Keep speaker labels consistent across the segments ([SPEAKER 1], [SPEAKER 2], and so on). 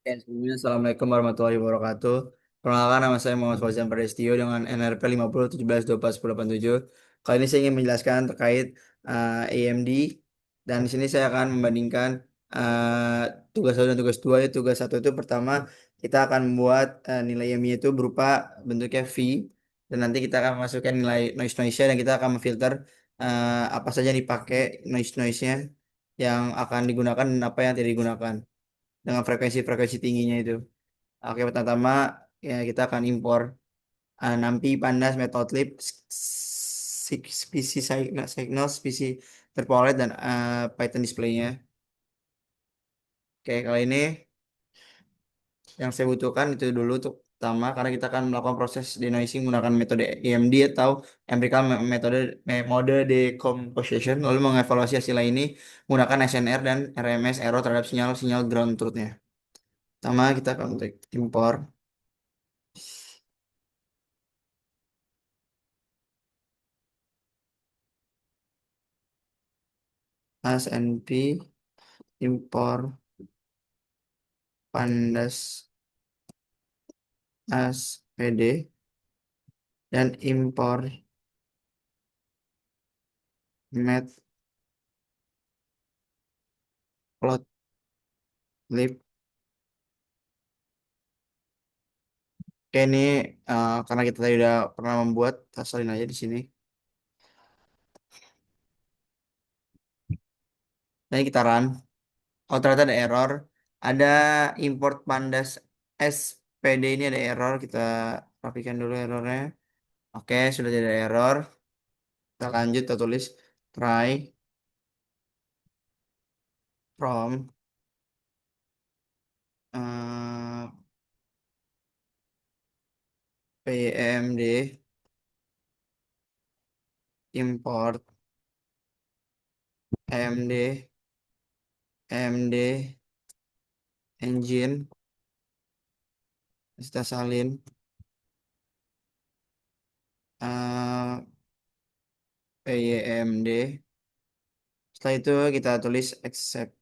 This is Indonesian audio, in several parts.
[SPEAKER 1] Ya, sebelumnya Assalamualaikum warahmatullahi wabarakatuh. Perkenalkan nama saya Muhammad Fauzan Pradestio dengan NRP 5017241087. Kali ini saya ingin menjelaskan terkait AMD dan di sini saya akan membandingkan eh, tugas satu dan tugas dua. Tugas satu itu pertama kita akan membuat nilai AMD itu berupa bentuknya V dan nanti kita akan masukkan nilai noise-nya dan kita akan memfilter apa saja yang dipakai noise-nya yang akan digunakan dan apa yang tidak digunakan dengan frekuensi-frekuensi tingginya itu. Oke, pertama ya kita akan impor NumPy, Pandas, Matplotlib, spesies signal, spesies interpolate dan Python displaynya. Oke, kali ini yang saya butuhkan itu dulu untuk pertama karena kita akan melakukan proses denoising menggunakan metode EMD atau empirical mode decomposition lalu mengevaluasi hasil ini menggunakan SNR dan RMS error terhadap sinyal-sinyal ground truth-nya. Pertama kita akan impor ASNP, impor Pandas SPD, dan impor Matplotlib. Oke, ini karena kita tadi udah pernah membuat, kita salin aja di sini. Nah, ini kita run. Oh, ternyata ada error. Ada import Pandas SPD ini ada error. Kita rapikan dulu errornya. Oke, sudah ada error. Kita lanjut, kita tulis try from eh, PMD import AMD AMD engine kita salin eh PYMD. Setelah itu kita tulis accept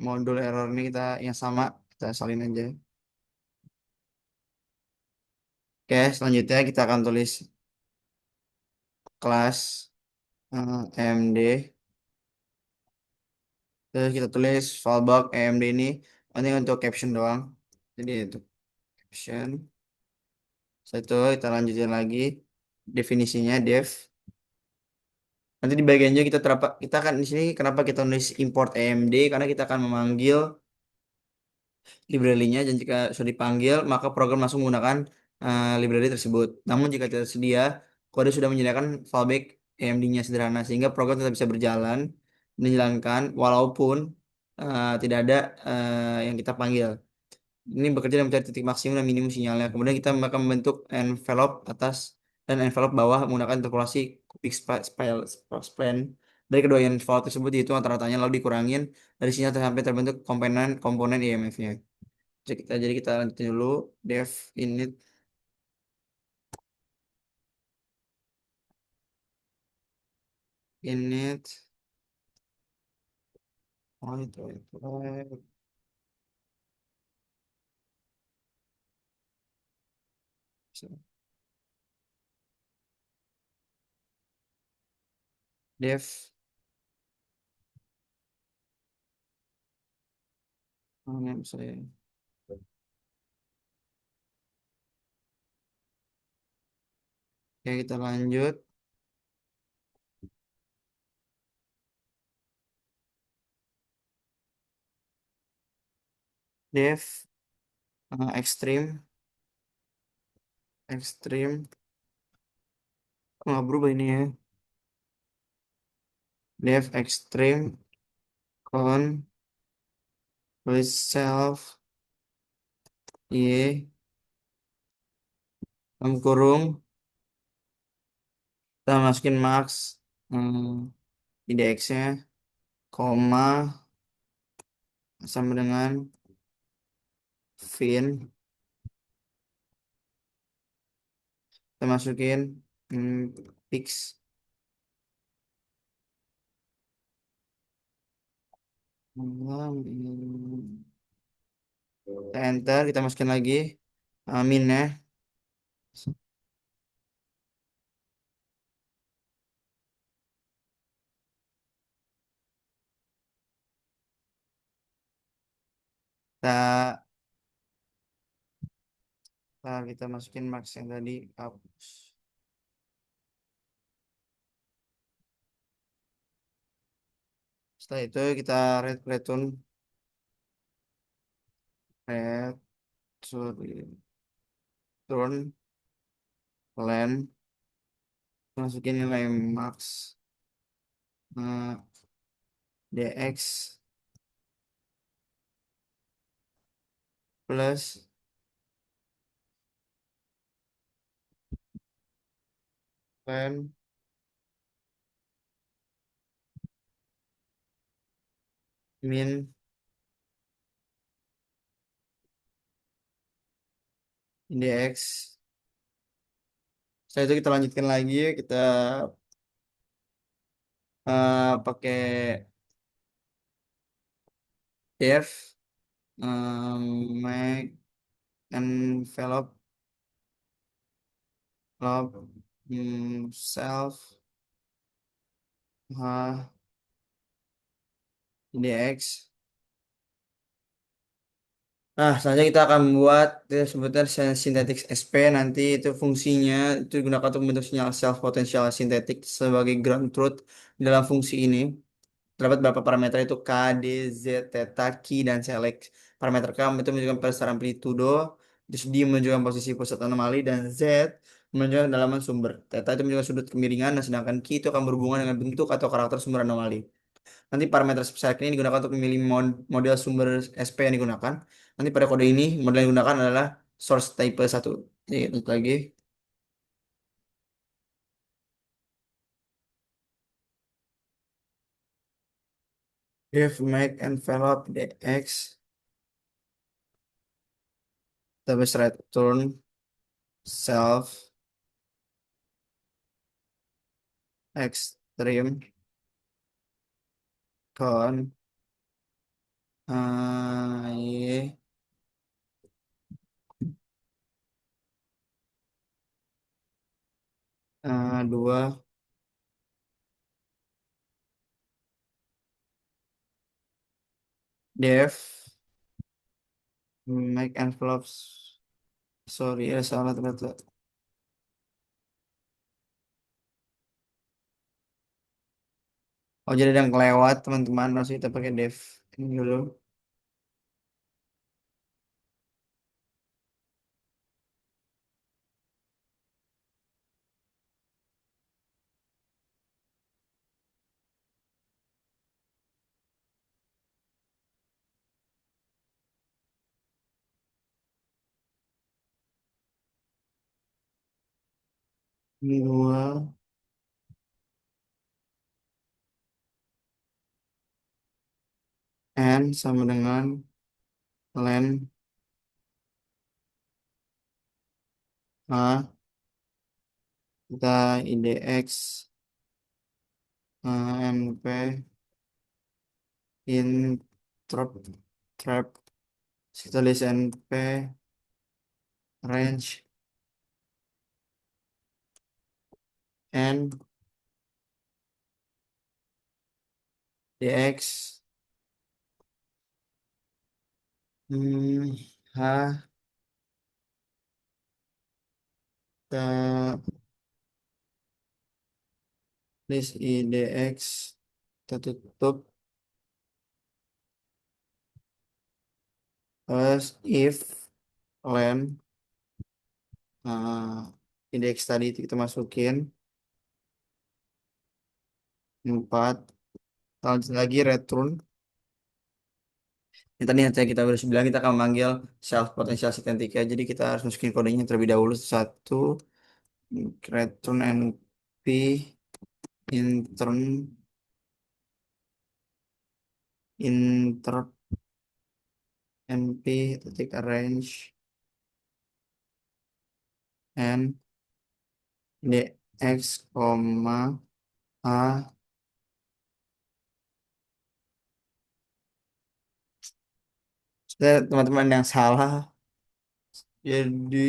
[SPEAKER 1] modul error ini kita yang sama kita salin aja. Oke, selanjutnya kita akan tulis kelas AMD. Terus kita tulis fallback AMD ini nanti untuk caption doang. Jadi itu caption. Setelah itu kita lanjutin lagi definisinya def. Nanti di bagiannya kita akan di sini kenapa kita nulis import AMD karena kita akan memanggil library-nya dan jika sudah dipanggil maka program langsung menggunakan library tersebut. Namun jika tidak tersedia, kode sudah menyediakan fallback AMD-nya sederhana sehingga program tetap bisa berjalan menjalankan walaupun tidak ada yang kita panggil. Ini bekerja dan mencari titik maksimum dan minimum sinyalnya. Kemudian kita akan membentuk envelope atas dan envelope bawah menggunakan interpolasi kubik span dari kedua envelope tersebut dihitung rata-ratanya lalu dikurangin dari sinyal sampai terbentuk komponen komponen IMF-nya. Jadi kita lanjutin dulu def init oh itu def ini saya ya kita lanjut def extreme nggak berubah ini ya def extreme con with self y dalam kurung kita masukin max IDX-nya koma sama dengan fin kita masukin hmm, fix Kita enter, kita masukin lagi min ya. Kita, kita masukin max yang tadi hapus. Setelah itu kita return return len, masukin nilai max eh, dx plus len min dx. Setelah itu kita lanjutkan lagi, kita pakai def make envelope self dx. Nah, selanjutnya kita akan membuat itu sebutnya synthetic SP. Nanti itu fungsinya itu digunakan untuk membentuk sinyal self potential sintetik sebagai ground truth dalam fungsi ini. Terdapat beberapa parameter itu K, D, Z, theta, Ki, dan select. Parameter K itu menunjukkan besar amplitudo, terus D menunjukkan posisi pusat anomali, dan Z menunjukkan kedalaman sumber. Theta itu menunjukkan sudut kemiringan, dan sedangkan Ki itu akan berhubungan dengan bentuk atau karakter sumber anomali. Nanti parameter select ini digunakan untuk memilih model sumber SP yang digunakan. Nanti pada kode ini, model yang digunakan adalah source type 1. Jadi, itu lagi. If make envelope dx, terus return self extreme con y 2 def make envelopes. Sorry ya, salah ternyata. Oh, jadi ada yang kelewat teman-teman, harus kita pakai def ini dulu. 2 n sama dengan len a, kita idx np in trap, kita list np range n dx h, kita list idx, kita tutup, terus if len indeks tadi itu kita masukin 4, lanjut lagi return. Ini tadi yang kita harus bilang, kita akan memanggil self potential sintetika. Jadi kita harus masukin kodenya terlebih dahulu. Satu, return np intern inter np titik arrange n dx, koma, a, Teman-teman yang salah. Jadi,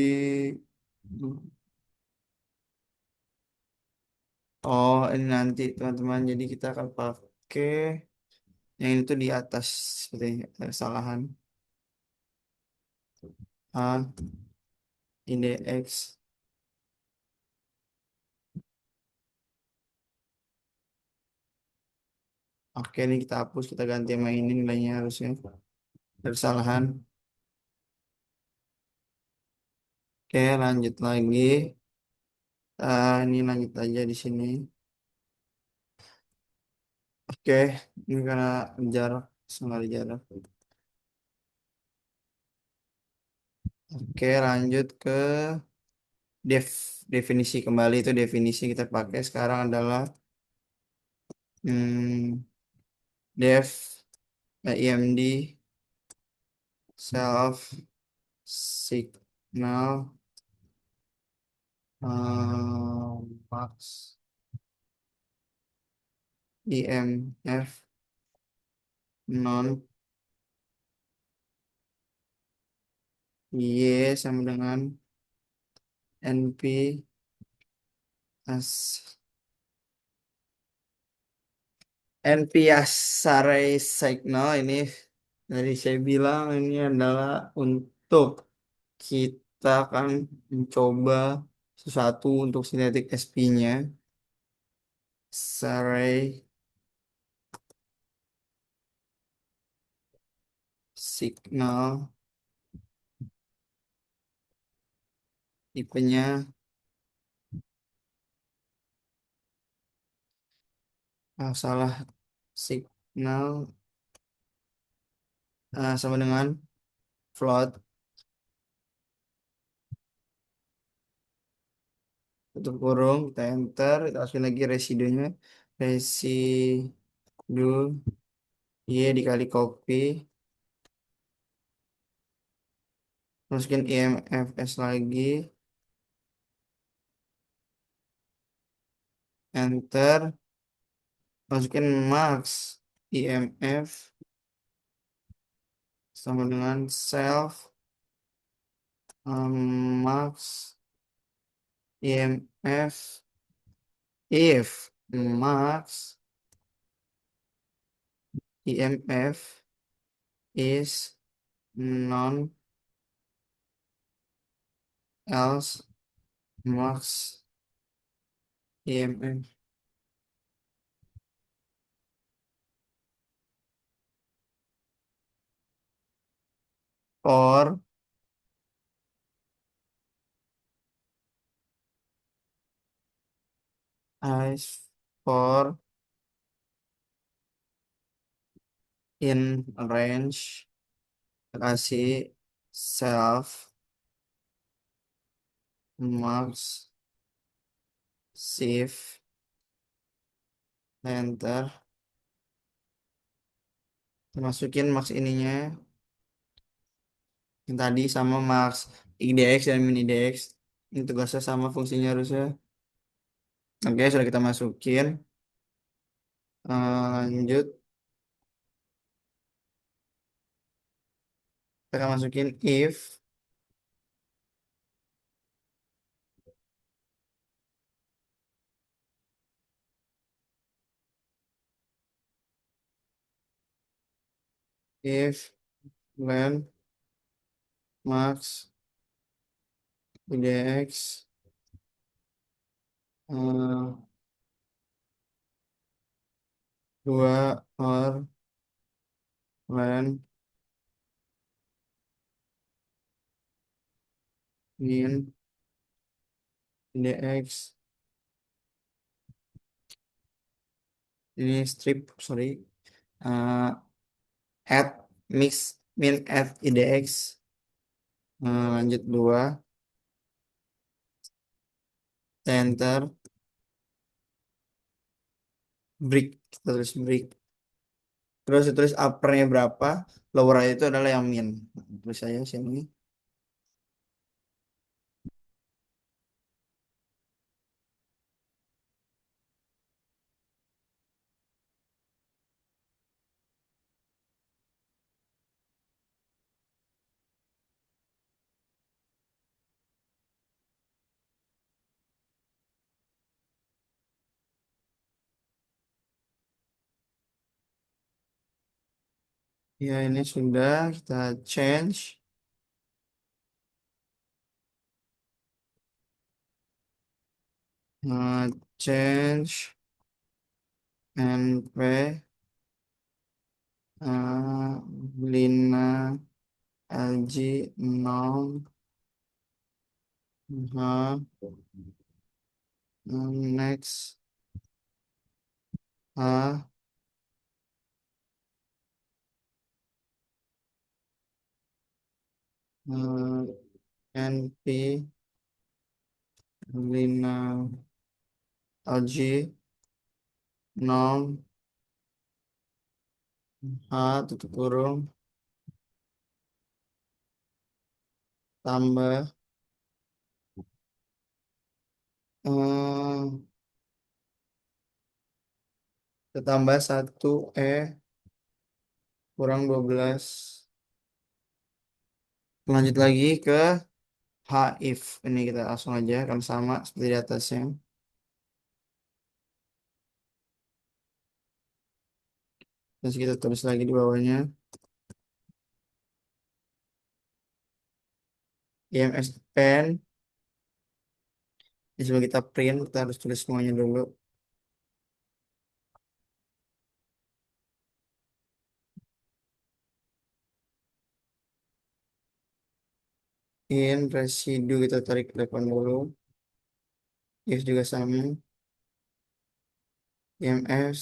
[SPEAKER 1] oh ini nanti teman-teman. Jadi kita akan pakai yang ini tuh di atas seperti ada kesalahan. A, indeks. Oke, ini kita hapus, kita ganti sama ini nilainya harusnya. Ada kesalahan. Oke, lanjut lagi. Ini lanjut aja di sini. Oke, ini karena jarak, sengaja jarak. Oke, lanjut ke def, definisi kembali itu definisi kita pakai sekarang adalah hmm, def IMD self signal max IMF non Y sama dengan NP as NP array signal ini dari saya bilang ini adalah untuk kita akan mencoba sesuatu untuk sintetik SP-nya. Array signal tipenya salah signal sama dengan float tutup kurung kita enter kita masukin lagi residunya residu Y dikali copy masukin IMFS lagi enter masukin max IMF sama dengan self max IMF if max IMF is non else max IMF or is for in range kasih self max shift enter masukin max ininya yang tadi sama max IDX dan min IDX ini tugasnya sama fungsinya harusnya oke sudah kita masukin. Lanjut kita akan masukin if when max IDX 2 or when min IDX ini strip sorry uh, add mix min add IDX lanjut 2 enter break kita tulis break terus tulis uppernya berapa lower itu adalah yang min terus saya sini Ya, ini sudah kita change. Change NP Lina LG 0 next H NP Lina LG 0 H tutup kurung tambah eh, ditambah 1 kurang 12. Lanjut lagi ke H if. Ini kita langsung aja kan sama seperti di atasnya. Terus kita tulis lagi di bawahnya IMS pen. Ini sebelum kita print, kita harus tulis semuanya dulu. In residu kita tarik ke depan dulu. If juga sama. IMS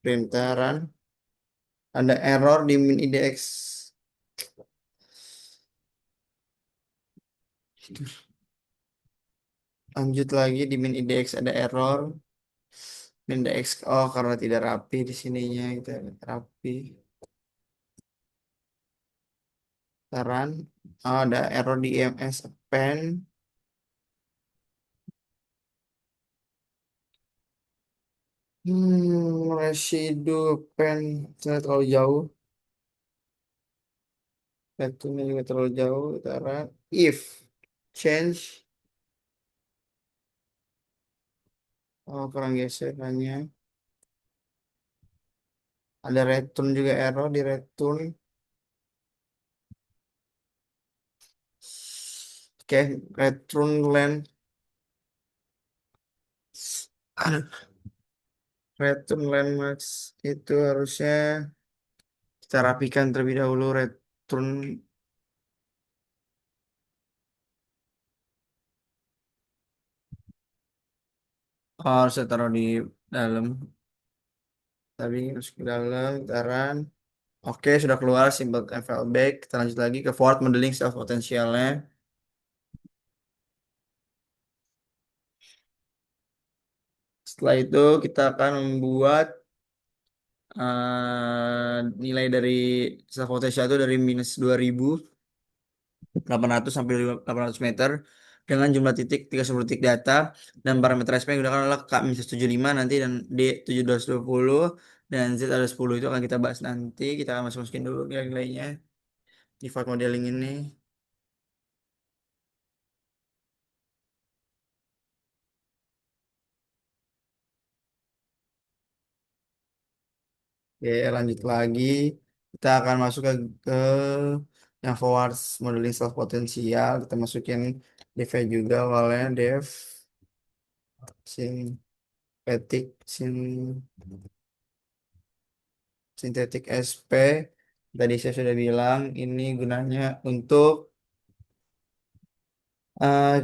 [SPEAKER 1] printeran. Ada error di min IDX. Lanjut lagi di min IDX ada error. Min IDX oh karena tidak rapi di sininya kita rapi. Saran. Oh, ada error di IMS pen. Residu pen terlalu jauh. Return juga terlalu jauh. Taruh if change. Oh, kurang geser hanya. Ada return juga error di return. Oke, return length. Aduh, return length max itu harusnya kita rapikan terlebih dahulu return. Oh, harusnya taruh di dalam. Tapi masuk ke dalam, taran. Oke, sudah keluar simbol FL back. Kita lanjut lagi ke forward modeling self potentialnya. Setelah itu kita akan membuat nilai dari self potential itu dari -2.800 sampai 800 meter dengan jumlah titik 30 titik data dan parameter SP yang digunakan adalah K-175 nanti dan D1720 dan Z ada 10 itu akan kita bahas nanti. Kita akan masukin dulu nilai-nilainya di file modeling ini. Oke, lanjut lagi. Kita akan masuk ke yang forward modeling self potensial. Kita masukin dev juga awalnya dev sintetik sintetik SP. Tadi saya sudah bilang ini gunanya untuk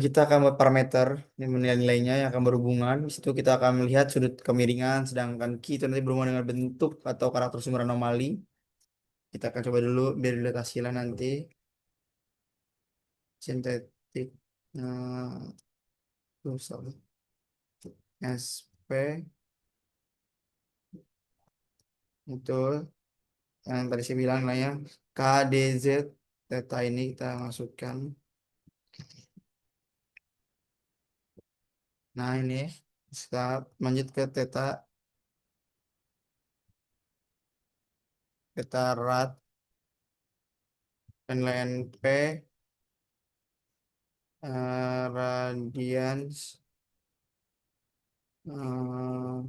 [SPEAKER 1] kita akan buat parameter yang nilai-nilainya yang akan berhubungan. Di situ kita akan melihat sudut kemiringan, sedangkan Q itu nanti berhubungan dengan bentuk atau karakter sumber anomali. Kita akan coba dulu biar dilihat hasilnya nanti. Sintetik sorry. SP itu yang tadi saya bilang lah ya KDZ data ini kita masukkan. Nah ini kita lanjut ke theta rad NLNP radians eh,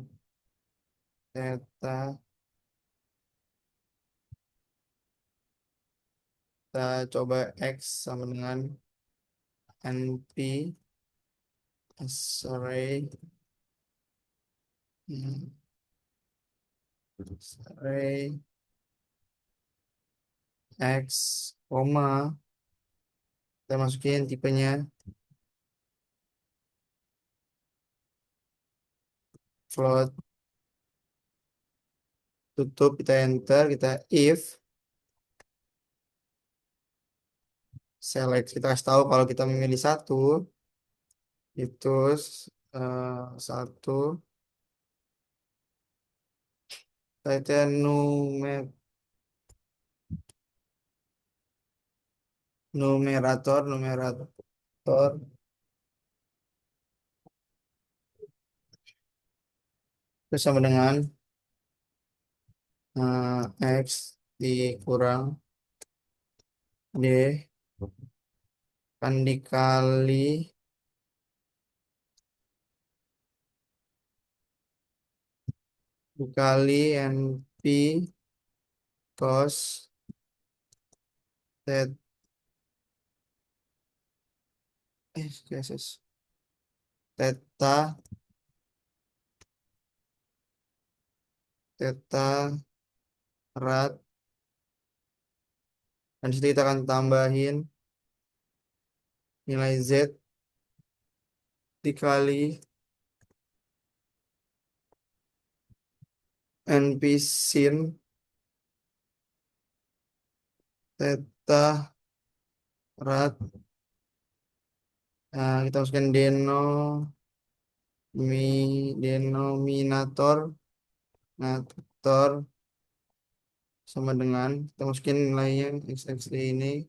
[SPEAKER 1] theta Kita coba X sama dengan NP array, hmm, array X, koma, kita masukin tipenya float, tutup, kita enter, kita if select, kita kasih tahu kalau kita memilih satu itu satu, kita numerator itu sama dengan X dikurang D kan dikali NP cos tet yes, theta theta rad, dan disitu kita akan tambahin nilai Z dikali NP sin theta rad. Nah, kita masukkan denominator nator sama dengan kita masukin nilainya x ini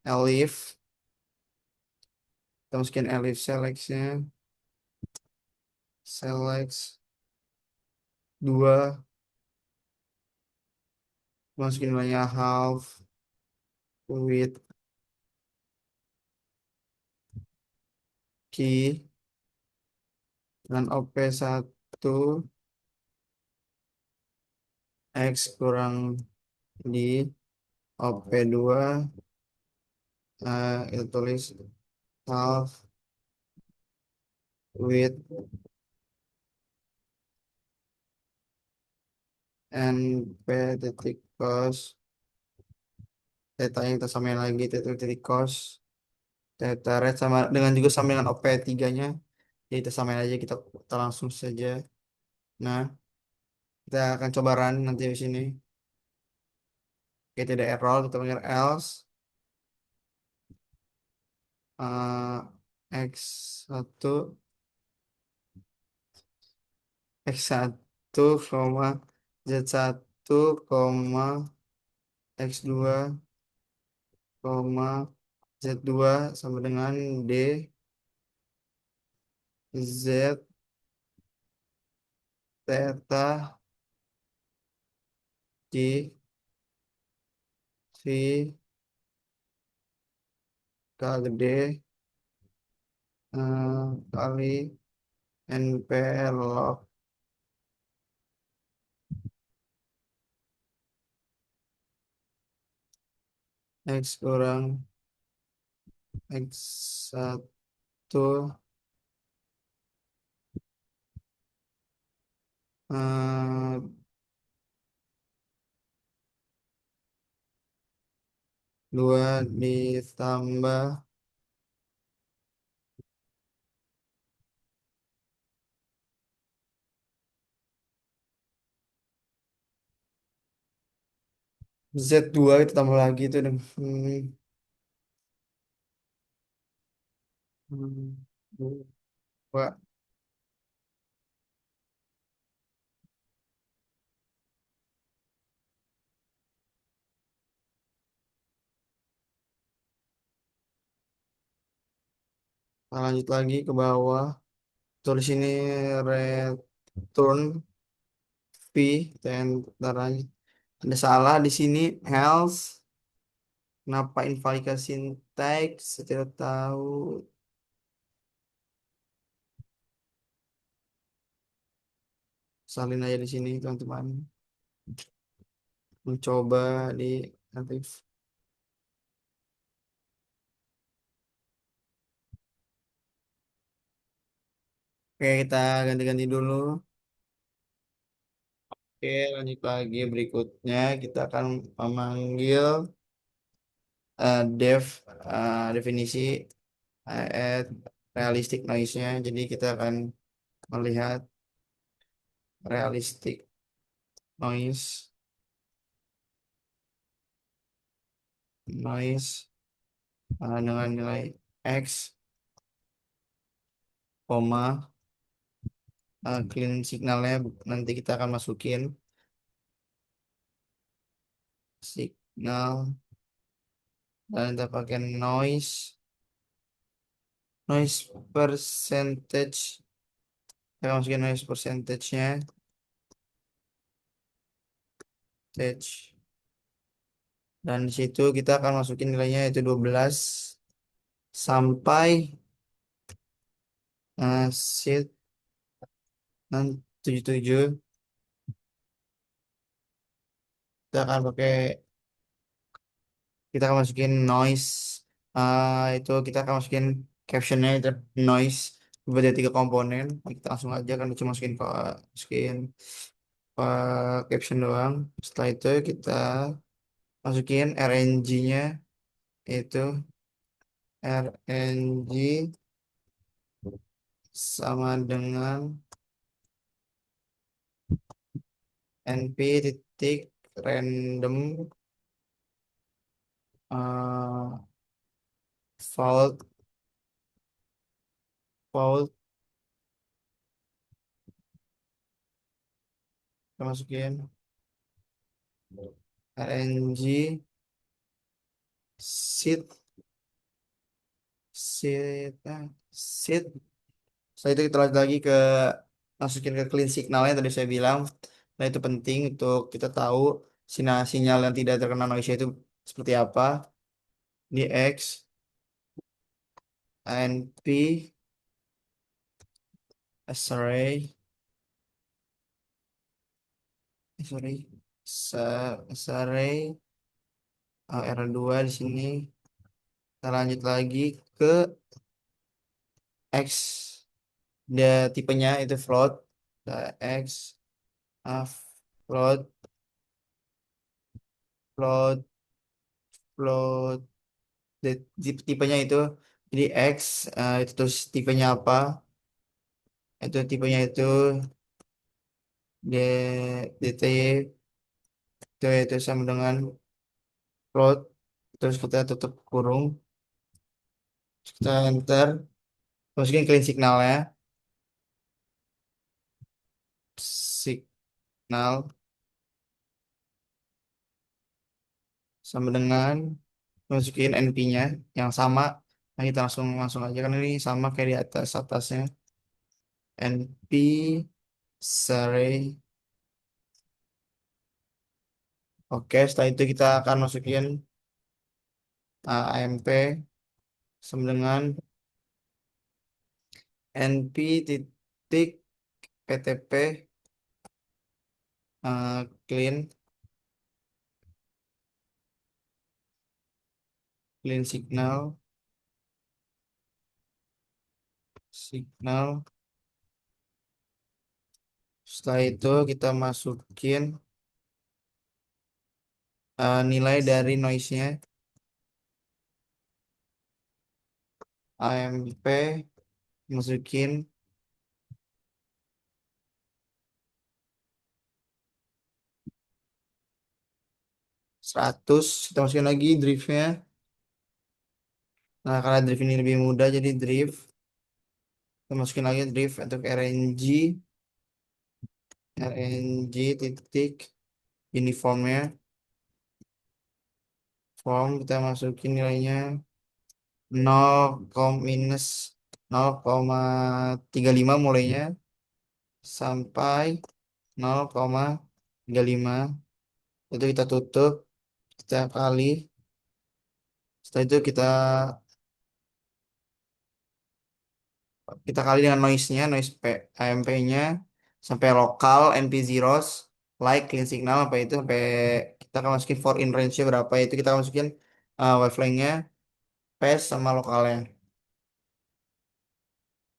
[SPEAKER 1] elif, kita masukin elif selectnya select 2, masukin nilainya half with key dengan op1 x kurang di op2 kita tulis half with np titik cos theta yang kita samain lagi titik cos theta red sama dengan juga sama dengan op3 nya, jadi kita samain aja, kita langsung saja. Nah, kita akan coba run nanti di sini. Oke, tidak error, kita panggil else x1 x1 koma z1 koma x2 koma z2 sama dengan d z theta g c kali d kali np log x kurang x1 eh, 2 ditambah Z2 kita tambah lagi itu dengan dua. Nah, lanjut lagi ke bawah. Tulis ini return p, dan ada salah di sini else. Kenapa invalidasi syntax? Saya tidak tahu. salin aja di sini teman-teman, mencoba di aktif. Oke, kita ganti-ganti dulu. Oke, lanjut lagi berikutnya kita akan memanggil dev definisi add realistic noise-nya. Jadi kita akan melihat realistic noise noise dengan nilai x, koma clean signalnya nanti kita akan masukin signal dan kita pakai noise percentage, kita masukin noise percentage-nya stage. Dan di situ kita akan masukin nilainya itu 12 sampai seed dan 77. Kita akan masukin noise, itu kita akan masukin captionnya itu noise berarti 3 komponen. Kita langsung aja kan cuma masukin caption doang. Setelah itu kita masukin RNG-nya, itu RNG sama dengan np titik random uh, fault fault. Kita masukin RNG seed seed seed. Setelah itu kita lanjut lagi ke masukin ke clean signalnya tadi saya bilang. Nah, itu penting untuk kita tahu sinyal yang tidak terkena noise itu seperti apa. Di X, ANP, array, sorry, array, R2 di sini. Kita lanjut lagi ke X. Dia tipenya itu float. Nah, X, uh, float, float, float. Tipenya itu jadi X, itu terus tipenya apa? Itu tipenya itu D, DT, itu sama dengan float. Terus kita tutup kurung, terus kita enter, masukin clean signalnya, signal sama dengan masukin NP-nya yang sama. Nah, kita langsung langsung aja kan ini sama kayak di atasnya. NP array. Oke, setelah itu kita akan masukin AMP sama dengan NP titik PTP clean clean signal. Setelah itu kita masukin nilai dari noise-nya, AMP masukin 100. Kita masukin lagi drift-nya. Nah, karena drift ini lebih mudah jadi drift, kita masukin lagi drift untuk RNG titik uniformnya, form kita masukin nilainya 0, minus 0,35 mulainya sampai 0,35. Itu kita tutup, kita kali. Setelah itu kita kali dengan noise-nya, noise AMP-nya. sampai lokal NP zeros, like clean signal apa itu sampai kita akan masukin for in range-nya berapa itu kita akan masukin wavelength-nya, path sama lokalnya.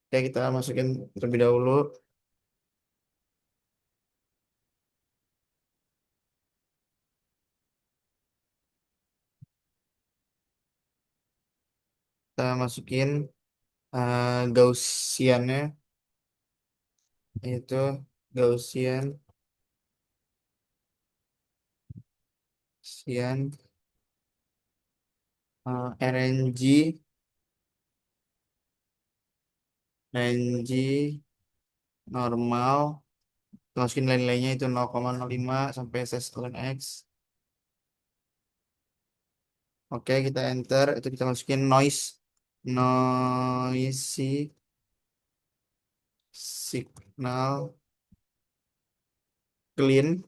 [SPEAKER 1] Oke, kita masukin terlebih dahulu. Kita masukin Gaussian-nya, itu Gaussian, Gaussian, RNG, RNG normal, kita masukin nilai-nilainya itu 0,05 sampai SS ln X. Oke, kita enter, itu kita masukin noise, noisy signal, clean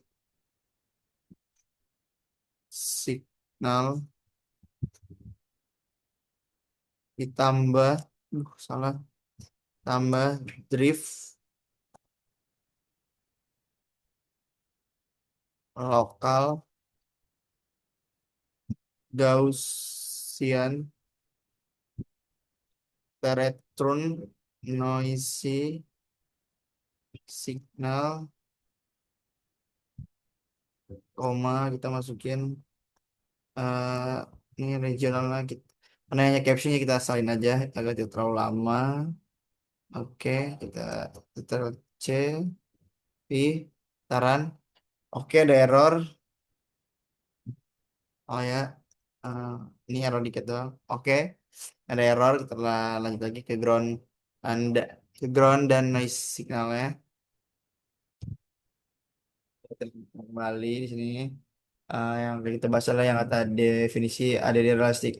[SPEAKER 1] signal, ditambah, salah, tambah drift lokal Gaussian Peretron noisy signal, koma kita masukin eh ini regionalnya kita penanya captionnya kita salin aja agar tidak terlalu lama. Oke, kita Ctrl C, P, taran. Oke, ada error. Oh ya, eh, ini error dikit doang. Oke, ada error. Kita lanjut lagi ke ground and dan noise signalnya. Kita kembali di sini. Yang kita bahas adalah yang kata definisi ada di realistic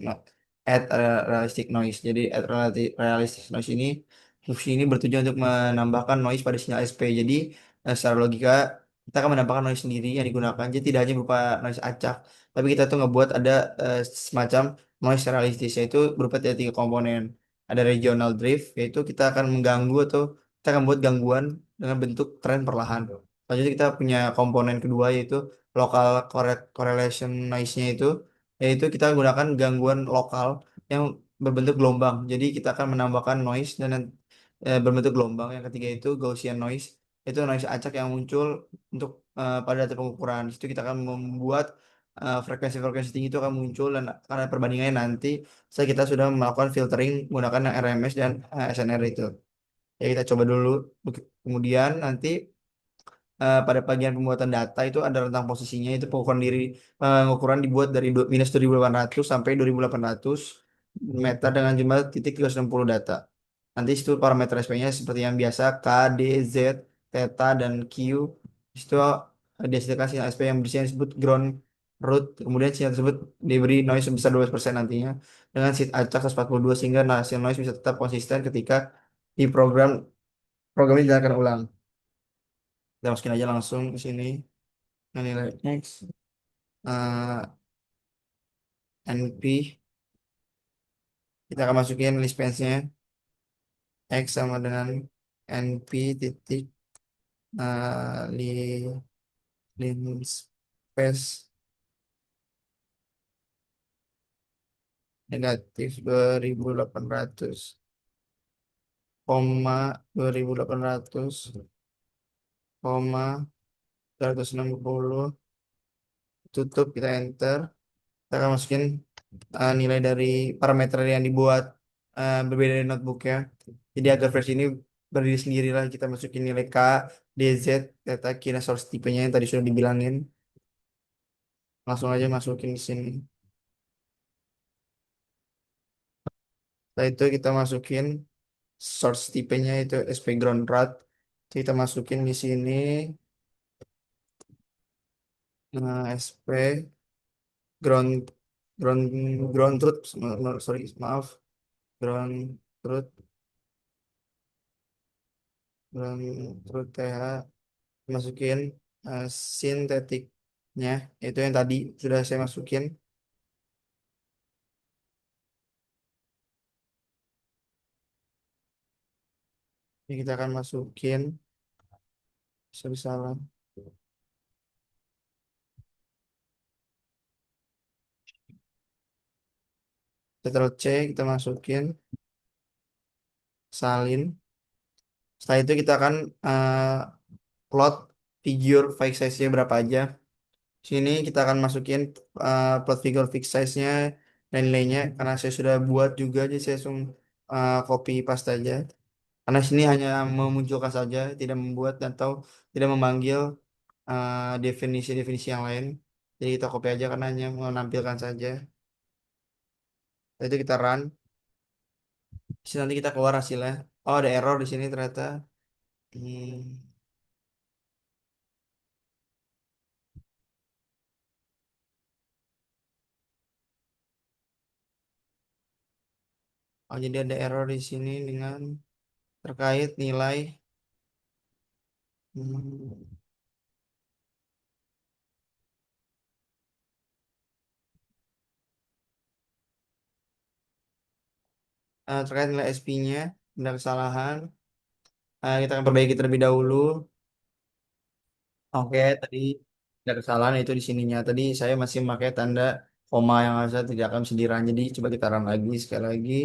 [SPEAKER 1] add realistic noise. Jadi add realistic noise ini fungsi ini bertujuan untuk menambahkan noise pada sinyal SP. Jadi secara logika kita akan menambahkan noise sendiri yang digunakan. Jadi tidak hanya berupa noise acak, tapi kita tuh ngebuat ada semacam noise realistis yaitu berupa dari tiga komponen. Ada regional drift yaitu kita akan mengganggu atau kita akan membuat gangguan dengan bentuk tren perlahan. Selanjutnya kita punya komponen kedua yaitu lokal correlation noise-nya itu yaitu kita gunakan gangguan lokal yang berbentuk gelombang. Jadi kita akan menambahkan noise dan berbentuk gelombang. Yang ketiga itu Gaussian noise, itu noise acak yang muncul untuk pada data pengukuran. Di situ kita akan membuat frekuensi-frekuensi tinggi itu akan muncul dan karena perbandingannya nanti saya kita sudah melakukan filtering menggunakan RMS dan SNR itu. Ya kita coba dulu. Kemudian nanti pada bagian pembuatan data itu ada rentang posisinya itu pengukuran dibuat dari minus 2800 sampai 2800 meter dengan jumlah titik 360 data. Nanti itu parameter SP-nya seperti yang biasa K, D, Z, theta, dan Q. Itu dihasilkan sinyal SP yang berisinya disebut ground root. Kemudian sinyal tersebut diberi noise sebesar 12% nantinya dengan seed acak 142 sehingga hasil noise bisa tetap konsisten ketika di program ini dijalankan ulang. Kita masukin aja langsung ke sini. Nah, nilai next. NP. Kita akan masukin list nya. X sama dengan NP titik li, list space negatif 2800 koma 2800 koma 160 tutup kita enter. Kita akan masukin nilai dari parameter yang dibuat berbeda dari notebook ya. Jadi agar versi ini berdiri sendiri lah kita masukin nilai K, DZ, data kina source tipenya yang tadi sudah dibilangin. Langsung aja masukin di sini. Setelah itu kita masukin source tipenya itu SP ground rod. Kita masukin di sini SP ground ground ground truth sorry maaf ground truth ground truth TH masukin sintetiknya itu yang tadi sudah saya masukin. Ini kita akan masukin bisa salah. Ctrl C kita masukin, salin. Setelah itu kita akan plot figure fixed size-nya berapa aja. Sini kita akan masukin plot figure fixed size-nya dan nilainya. Karena saya sudah buat juga, jadi saya langsung copy paste aja. Karena sini hanya memunculkan saja, tidak membuat dan atau tidak memanggil definisi-definisi yang lain. Jadi kita copy aja karena hanya menampilkan saja. Setelah itu kita run. Terus nanti kita keluar hasilnya. Oh, ada error di sini ternyata. Hmm. Oh, jadi ada error di sini dengan terkait nilai. Hmm. Terkait nilai SP-nya, ada kesalahan. Kita akan perbaiki terlebih dahulu. Oke, tadi ada kesalahan itu di sininya. Tadi saya masih memakai tanda koma yang harusnya tidak akan bisa di-run. Jadi coba kita run lagi sekali lagi.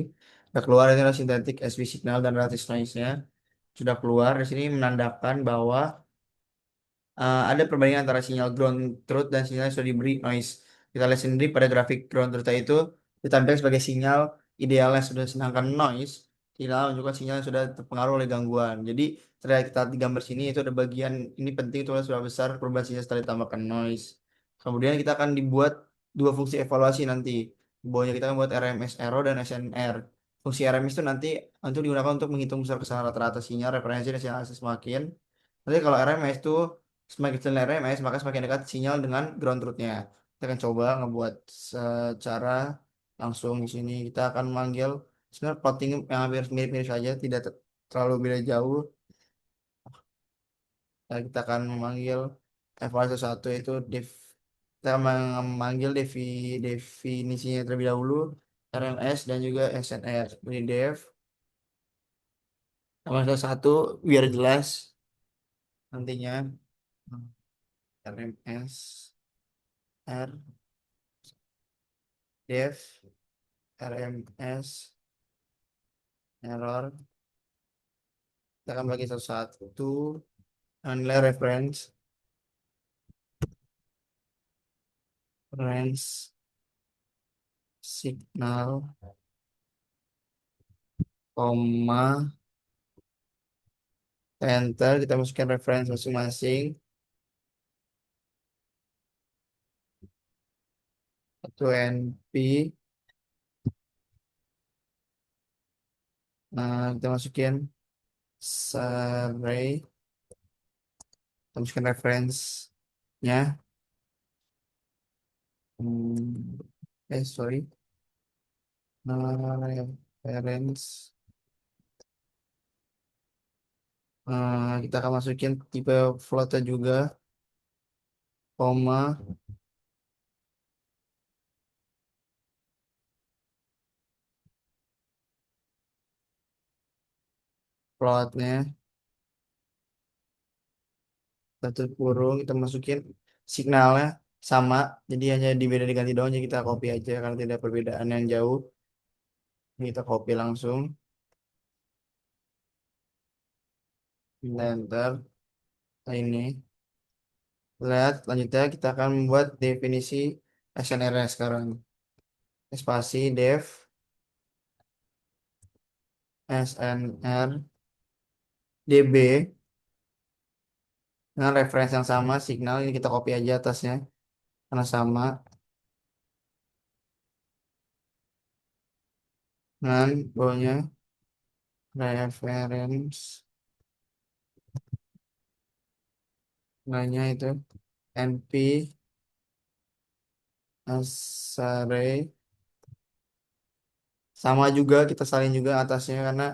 [SPEAKER 1] Sudah keluar ini adalah synthetic SP signal dan lattice noise-nya. Sudah keluar di sini menandakan bahwa ada perbandingan antara sinyal ground truth dan sinyal yang sudah diberi noise. Kita lihat sendiri pada grafik ground truth itu ditampilkan sebagai sinyal idealnya sudah, sedangkan noise tidak menunjukkan sinyal yang sudah terpengaruh oleh gangguan. Jadi terlihat kita di gambar sini itu ada bagian ini penting itu sudah besar perubahan sinyal setelah ditambahkan noise. Kemudian kita akan dibuat dua fungsi evaluasi nanti. Di bawahnya kita akan buat RMS error dan SNR. Fungsi RMS itu nanti untuk digunakan untuk menghitung besar kesalahan rata-rata sinyal, referensi dan sinyal akses semakin. Nanti kalau RMS itu semakin kecil RMS maka semakin dekat sinyal dengan ground truth-nya. Kita akan coba ngebuat secara langsung di sini. Kita akan memanggil sebenarnya plotting yang hampir mirip-mirip saja, tidak terlalu beda jauh. Kita akan memanggil evaluasi satu itu kita memanggil definisinya terlebih dahulu, RMS dan juga SNR. Ini def evaluasi satu biar jelas nantinya. RMS R def RMS error, kita akan bagi satu-satu. Nilai reference signal, koma, enter, kita masukkan reference masing-masing. Satu NP, nah kita masukin array, kita masukin reference-nya. Sorry, reference. Kita akan masukin tipe floatnya juga, koma, floatnya satu kurung, kita masukin signalnya sama, jadi hanya dibeda diganti doang, jadi kita copy aja karena tidak perbedaan yang jauh. Kita copy langsung, kita enter. Nah, ini lihat selanjutnya kita akan membuat definisi SNR sekarang. Spasi def SNR db dengan referensi yang sama, signal ini kita copy aja atasnya karena sama, dengan bawahnya reference nanya itu np array, sama juga kita salin juga atasnya karena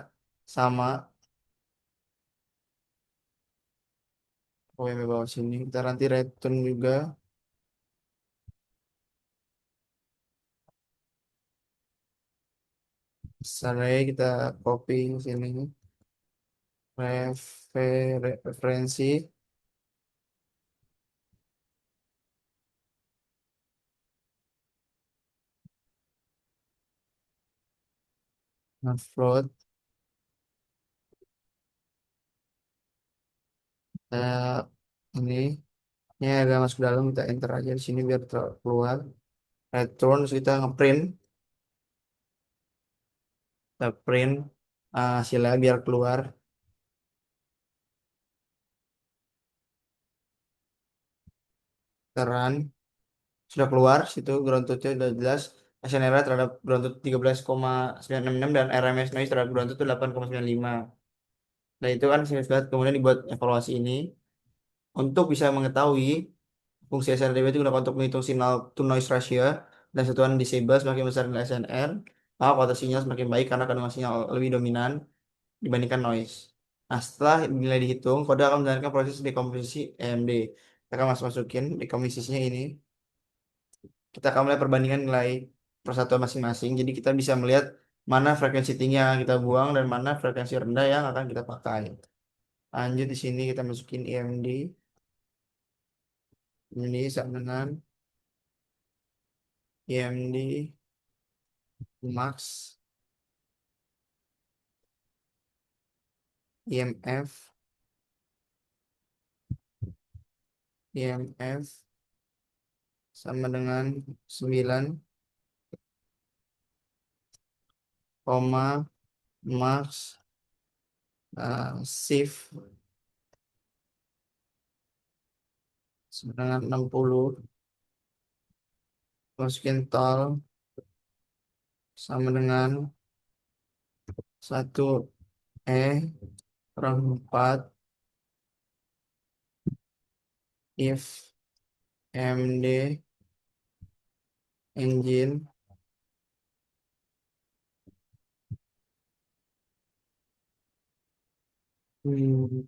[SPEAKER 1] sama. Oh yang bawah sini kita nanti return juga array, kita copy sini referensi Upload. Kita ini ini agak masuk ke dalam, kita enter aja di sini biar keluar. Return, terus kita ngeprint, kita print hasilnya biar keluar. Terang sudah keluar situ ground truth-nya udah jelas. SNR terhadap ground truth 13,966 dan RMS noise terhadap ground truth itu 8,95. Nah itu kan singkat banget. Kemudian dibuat evaluasi ini untuk bisa mengetahui fungsi SNRDB itu digunakan untuk menghitung signal to noise ratio dan satuan disable semakin besar nilai SNR, maka kualitas sinyal semakin baik karena kandungan sinyal lebih dominan dibandingkan noise. Nah, setelah nilai dihitung, kode akan menjalankan proses dekomposisi EMD. Kita akan masukin dekomposisinya ini. Kita akan mulai perbandingan nilai persatuan masing-masing. Jadi kita bisa melihat mana frekuensi tinggi yang akan kita buang dan mana frekuensi rendah yang akan kita pakai. Lanjut di sini kita masukin EMD. Ini sama dengan EMD max, IMF, IMF sama dengan 9, koma, max, shift sama dengan 60, masukin tol sama dengan 1 kurang 4 if MD engine hmm,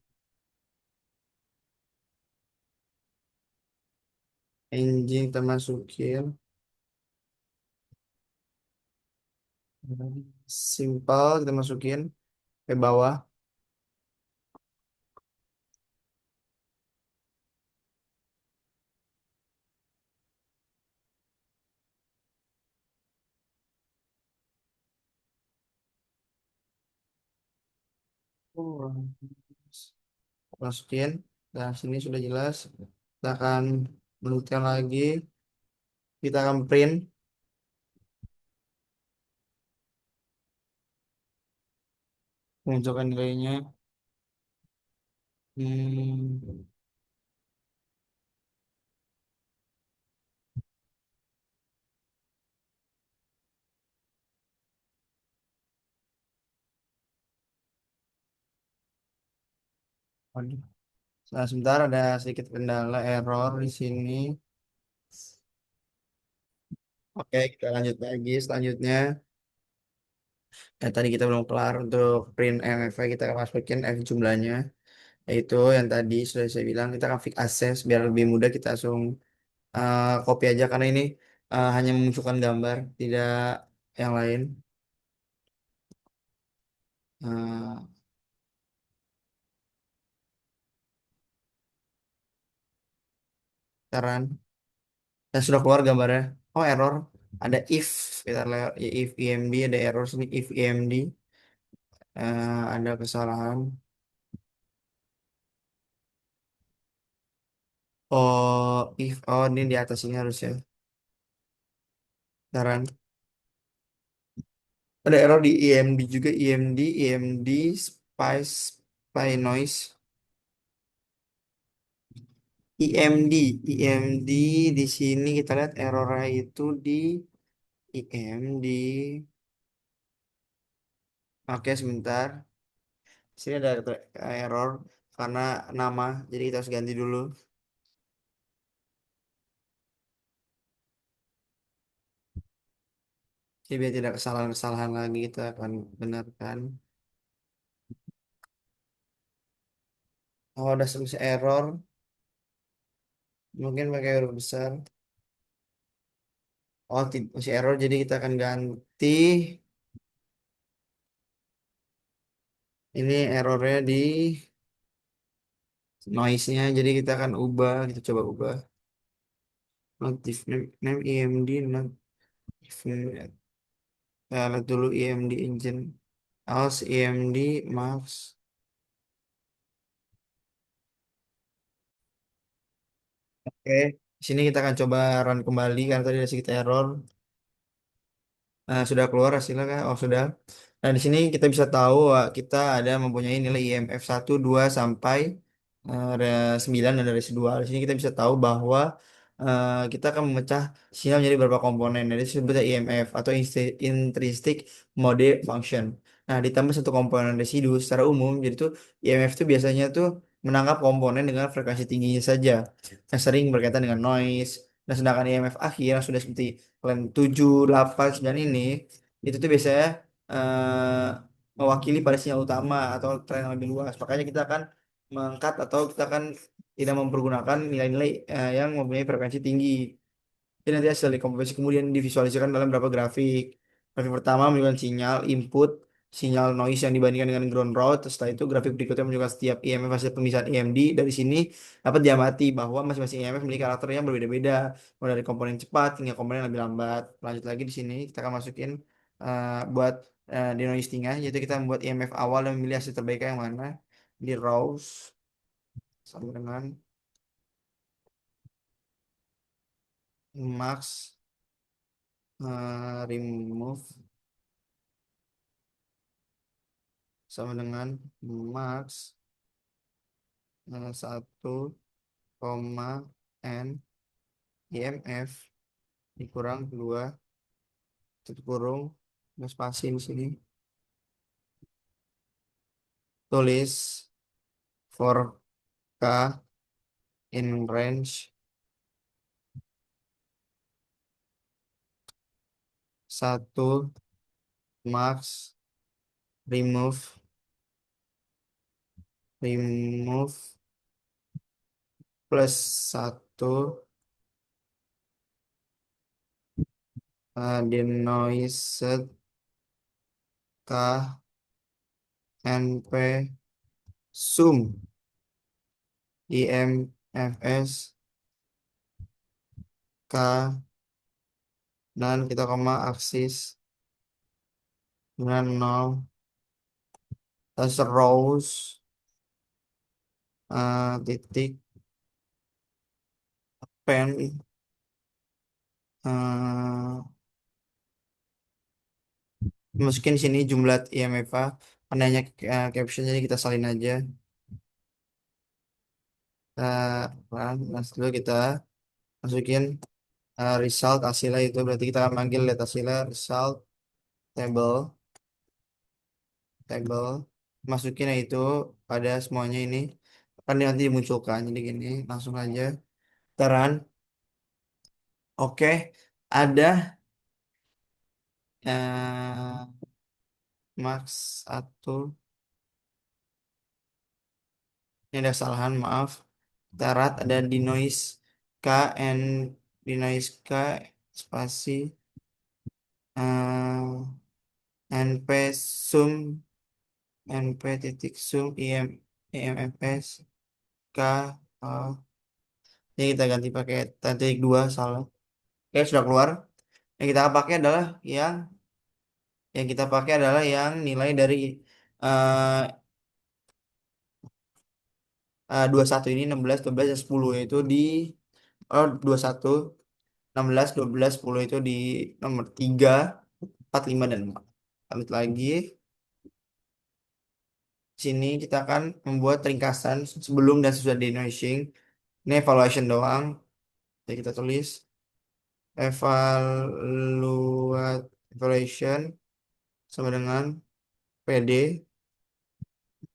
[SPEAKER 1] engine kita masukin simple, kita masukin ke bawah. Oh, masukin. Nah sini sudah jelas, kita akan menentukan lagi, kita akan print menunjukkan nilainya. hmm, Waduh. Nah, sebentar ada sedikit kendala error di sini. Oke, kita lanjut lagi. Selanjutnya, tadi kita belum kelar untuk print MFI, kita akan masukin F jumlahnya. Yaitu yang tadi sudah saya bilang, kita akan fix access biar lebih mudah kita langsung copy aja karena ini hanya memunculkan gambar, tidak yang lain. Uh, Sekarang, dan sudah keluar gambarnya. Oh, error. Ada if, kita lihat if EMD, ada error sini if EMD. Ada kesalahan. Ini di atas ini harusnya. Sekarang ada error di EMD juga, EMD spice by noise. EMD di sini kita lihat errornya itu di EMD. Oke, sebentar. Sini ada error karena nama, jadi kita harus ganti dulu. Jadi biar tidak kesalahan-kesalahan lagi, kita akan benarkan. Oh, ada selesai error. Mungkin pakai huruf besar. Oh, masih error, jadi kita akan ganti. Ini errornya di noise-nya, jadi kita akan ubah. Kita coba ubah. Notif name EMD, not if, lihat dulu EMD engine. als EMD max. Oke, di sini kita akan coba run kembali karena tadi ada sedikit error. Nah, sudah keluar hasilnya kan? Oh, sudah. Nah, di sini kita bisa tahu kita ada mempunyai nilai IMF 1, 2 sampai 9 dan dari 2. Di sini kita bisa tahu bahwa kita akan memecah sinyal menjadi beberapa komponen. Jadi disebutnya IMF atau intrinsic mode function. Nah, ditambah satu komponen residu secara umum. Jadi tuh IMF itu biasanya tuh menangkap komponen dengan frekuensi tingginya saja yang sering berkaitan dengan noise. Nah, sedangkan IMF akhir yang sudah seperti Plan 7, 8, 9 ini itu tuh biasanya eh, mewakili pada sinyal utama atau tren yang lebih luas. Makanya kita akan mengangkat atau kita akan tidak mempergunakan nilai-nilai yang mempunyai frekuensi tinggi. Jadi nanti hasil dekomposisi kemudian divisualisasikan dalam beberapa grafik. Grafik pertama menunjukkan sinyal input, sinyal noise yang dibandingkan dengan ground route. Setelah itu grafik berikutnya menunjukkan setiap IMF hasil pemisahan EMD. Dari sini dapat diamati bahwa masing-masing IMF memiliki karakter yang berbeda-beda. Mulai dari komponen cepat hingga komponen yang lebih lambat. Lanjut lagi di sini kita akan masukin buat denoising-nya, yaitu kita membuat IMF awal dan memilih hasil terbaiknya yang mana. Di rows sama dengan max remove sama dengan max 1, n IMF dikurang 2 tutup kurung ada spasi di sini, tulis for K in range 1 max remove plus 1 denoised K NP sum IMFS K dan kita koma aksis dengan 0 dan rows titik pen eh, masukin sini jumlah IMFA karena hanya caption jadi kita salin aja. Dulu kita masukin result hasilnya, itu berarti kita akan panggil lihat hasilnya result table table masukin itu pada semuanya ini kan nanti dimunculkan, jadi gini langsung aja teran. Oke, ada eh, max 1, ini ada kesalahan maaf. Darat ada di noise K and di noise K spasi NP sum NP titik sum IMFS K. oh, ini kita ganti pakai titik 2 salah. Oke, sudah keluar. Yang kita pakai adalah yang nilai dari eh 21 ini 16 12 dan 10 yaitu di 21 16 12 10 itu di nomor 3 4 5 dan 4. Lanjut lagi. Sini kita akan membuat ringkasan sebelum dan sesudah denoising. Ini evaluation doang. Jadi kita tulis evaluation sama dengan PD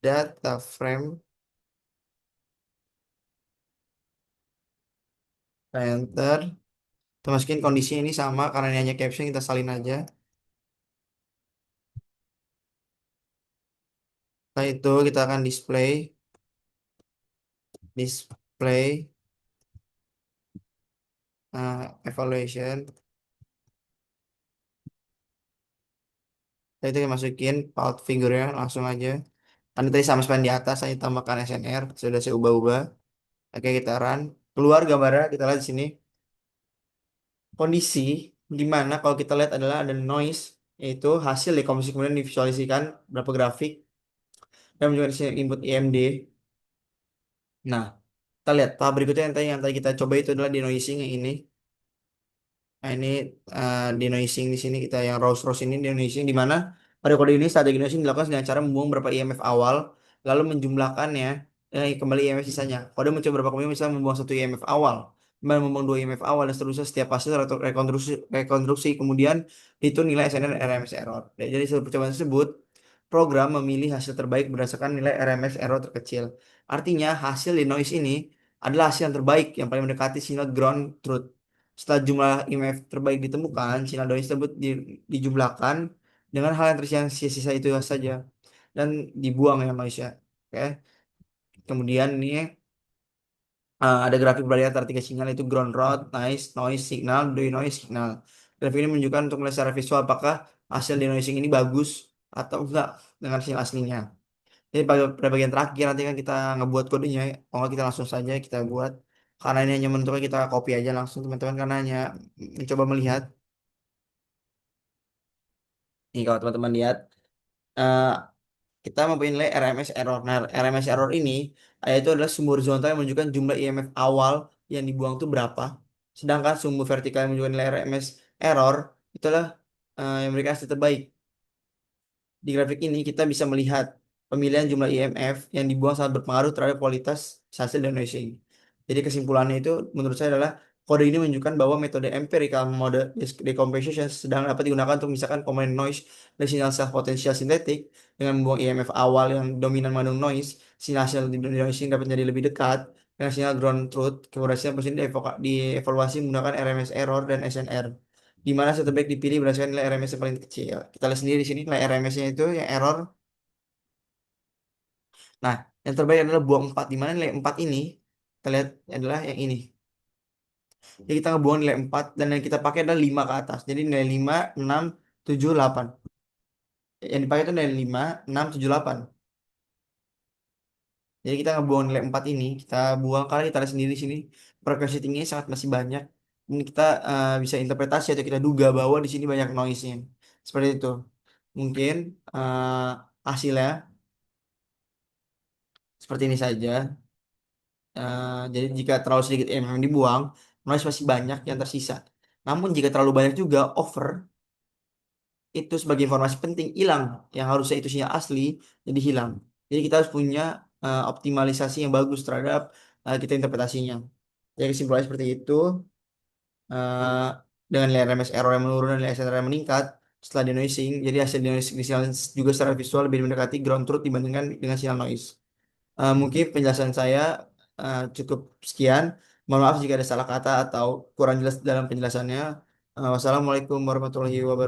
[SPEAKER 1] data frame enter. Kita masukin kondisi ini sama karena ini hanya caption, kita salin aja. Setelah itu kita akan display evaluation. Setelah itu kita masukin part figure-nya langsung aja. Kan tadi sama seperti di atas, saya tambahkan SNR, sudah saya ubah-ubah. Oke, kita run. Keluar gambarnya, kita lihat di sini. Kondisi di mana kalau kita lihat adalah ada noise. yaitu hasil dekomposisi kemudian divisualisasikan berapa grafik dan menunjukkan hasil input EMD. Nah, kita lihat tahap berikutnya yang tadi kita coba itu adalah denoising yang ini. Nah, ini denoising di sini kita yang rows ini denoising di mana pada kode ini strategi denoising dilakukan dengan cara membuang beberapa IMF awal lalu menjumlahkannya kembali IMF sisanya. Kode mencoba beberapa kali misalnya membuang satu IMF awal, kemudian membuang dua IMF awal dan seterusnya setiap hasil atau rekonstruksi kemudian itu nilai SNR RMS error. Jadi setelah percobaan tersebut program memilih hasil terbaik berdasarkan nilai RMS error terkecil. Artinya hasil denoise ini adalah hasil yang terbaik yang paling mendekati sinyal ground truth. Setelah jumlah IMF terbaik ditemukan, sinyal doi tersebut dijumlahkan dengan hal yang tersisa sisa itu saja dan dibuang ya Malaysia. Oke. Kemudian ini ada grafik bervariasi antara tiga sinyal itu ground rod, noise signal, denoise signal. Grafik ini menunjukkan untuk melihat secara visual apakah hasil denoising ini bagus atau enggak dengan sinyal aslinya. Jadi pada bagian terakhir nanti kan kita ngebuat kodenya, kalau nggak kita langsung saja kita buat. Karena ini hanya menentukan kita copy aja langsung teman-teman karena hanya mencoba melihat. Nih kalau teman-teman lihat, eh, kita mempunyai nilai RMS error. Nah, RMS error ini itu adalah sumbu horizontal yang menunjukkan jumlah IMF awal yang dibuang itu berapa. Sedangkan sumbu vertikal yang menunjukkan nilai RMS error itulah yang memberikan hasil terbaik. Di grafik ini kita bisa melihat pemilihan jumlah IMF yang dibuang sangat berpengaruh terhadap kualitas hasil denoising. Jadi kesimpulannya itu menurut saya adalah kode ini menunjukkan bahwa metode empirical mode decomposition sedang dapat digunakan untuk memisahkan komponen noise dari sinyal self potential sintetik dengan membuang IMF awal yang dominan mengandung noise. Sinyal hasil denoising dapat menjadi lebih dekat dengan sinyal ground truth. Keberhasilan proses ini dievaluasi menggunakan RMS error dan SNR di mana hasil terbaik dipilih berdasarkan nilai RMS yang paling kecil. Kita lihat sendiri di sini nilai RMS-nya itu yang error. Nah, yang terbaik adalah buang 4 di mana nilai 4 ini kita lihat adalah yang ini. Jadi kita ngebuang nilai 4 dan yang kita pakai adalah 5 ke atas. Jadi nilai 5, 6, 7, 8. Yang dipakai itu nilai 5, 6, 7, 8. Jadi kita ngebuang nilai 4 ini, kita buang karena kita lihat sendiri di sini frekuensi tingginya sangat masih banyak. Ini kita bisa interpretasi atau kita duga bahwa di sini banyak noise-nya. Seperti itu. Mungkin hasilnya seperti ini saja. Jadi jika terlalu sedikit yang dibuang, noise masih banyak yang tersisa. Namun jika terlalu banyak juga over, itu sebagai informasi penting hilang. Yang harusnya itu sinyal asli, jadi hilang. Jadi kita harus punya optimalisasi yang bagus terhadap kita interpretasinya. Jadi kesimpulannya seperti itu. Eh, dengan nilai RMS error yang menurun dan nilai SNR yang meningkat setelah denoising, jadi hasil denoising sinyal juga secara visual lebih mendekati ground truth dibandingkan dengan sinyal noise. Mungkin penjelasan saya cukup sekian. Mohon maaf jika ada salah kata atau kurang jelas dalam penjelasannya. Wassalamualaikum warahmatullahi wabarakatuh.